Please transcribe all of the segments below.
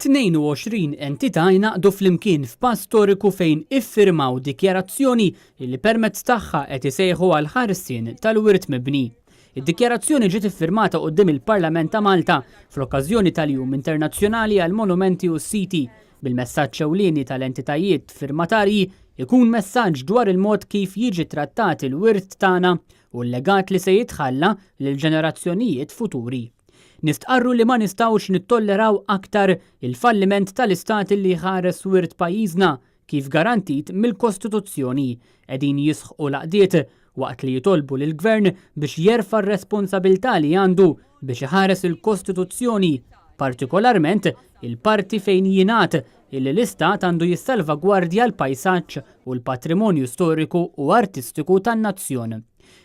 22 entità jnaqdu flimkien f'pass storiku fejn iffirmaw dikjarazzjoni li permezz tagħha qed isejħu għal ħarsien tal-wirt mibni. Id-dikjarazzjoni ġiet iffirmata quddiem il-Parlament ta' Malta fl-okkażjoni tal-Jum Internazzjonali għal Monumenti u s-Siti bil-messaġġ ewlieni tal-entitajiet firmatarji ikun messaġġ dwar il-mod kif jiġi trattat il-wirt tagħna u l-legat li se jitħalla lil ġenerazzjonijiet futuri. Nistqarru li ma nistgħux nittolleraw aktar il-falliment tal-istat li ħares wirt pajjiżna kif garantit mill-Kostituzzjoni qegħdin jisħqu laqdiet waqt li jitolbu lill-Gvern biex jerfa' r-responsabilità li għandu biex iħares il-Kostituzzjoni, partikolarment il-parti fejn jingħad illi l-istat għandu jissalvagwardja l-pajsaġġ u l-patrimonju storiku u artistiku tan-nazzjon.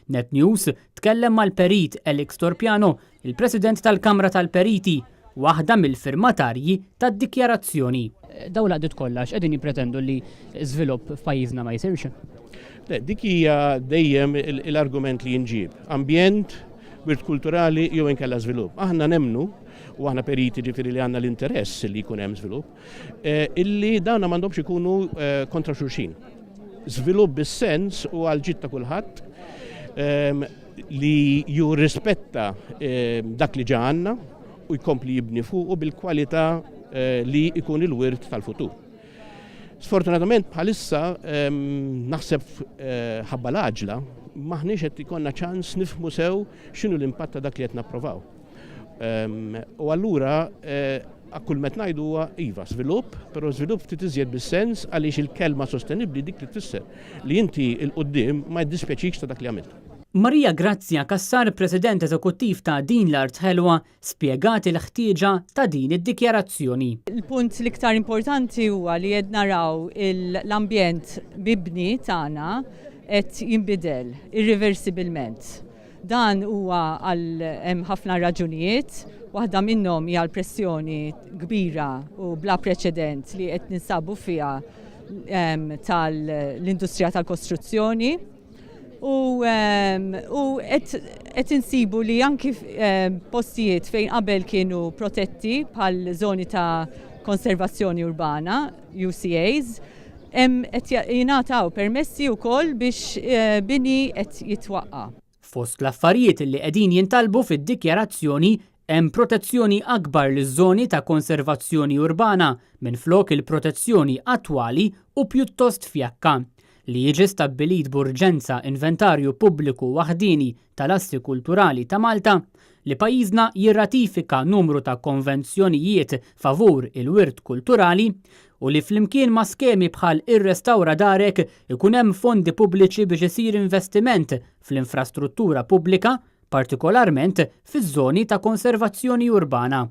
Net News tkellem mal-perit Elix Torpiano, il-President tal-Kamra tal-Periti, waħda mill-firmatarji tad-dikjarazzjoni. Dawn laqdiet kollha qegħdin jippretendu li żvilupp f'pajjiżna ma jsirx? Dik hija dejjem l-argument li jinġib. Ambjent, wirt kulturali jew inkella żvilupp. Aħna nemmnu u aħna periti ġifieri li għandna l-interess li jkun hemm żvilupp, illi dawn m'għandhomx ikunu kontra xulxin. Żvilupp bis-sens u għal ġid ta' kulħadd li jirrispetta dak li ġa għandna u jkompli jibni fuq bil-kwalità li jkun il-wirt tal-futur. Sfortunatament bħalissa naħseb ħabba l-għaġla maħniex qed ikollna ċans nifhmu sew x'inhu l-impatt ta' dak li qed napprovaw. U allura kull met ngħidu huwa iva żvilupp, però żvilupp ftit iżjed bis-sens għaliex il-kelma sostenibbli dik li tfisser li inti l-qudiem ma jiddispjaċikx ta' dak li għamilt. Marija Grazia Kassar, President Eżekuttiv ta' din l-Art Ħelwa, spjegat il-ħtieġa ta' din id-dikjarazzjoni. Il-punt l-iktar importanti huwa li qed naraw l-ambjent bibni tagħna qed jinbidel irreversibilment. Dan huwa għal hemm ħafna raġunijiet, waħda minnhom hija l-pressjoni kbira u bla preċedent li qed ninsabu fiha tal-industrija tal-kostruzzjoni. U qed insibu li anki postijiet fejn qabel kienu protetti bħal żoni ta' konservazzjoni urbana, UCAs, qed jingħataw permessi wkoll biex bini qed jitwaqqa. Fost l-affarijiet li qegħdin jintalbu fid-dikjarazzjoni hemm protezzjoni akbar liż-żoni ta' konservazzjoni urbana minflok il-protezzjoni attwali u pjuttost fjakka. Li jiġi stabbilit b'urġenza inventarju pubbliku waħdini tal-assi kulturali ta' Malta, li pajjiżna jirratifika numru ta' konvenzjonijiet favur il-wirt kulturali u li flimkien ma' skemi bħal ir-restawra darek ikun hemm fondi pubbliċi biex isir investiment fl-infrastruttura pubblika, partikolarment fiż-żoni ta' konservazzjoni urbana.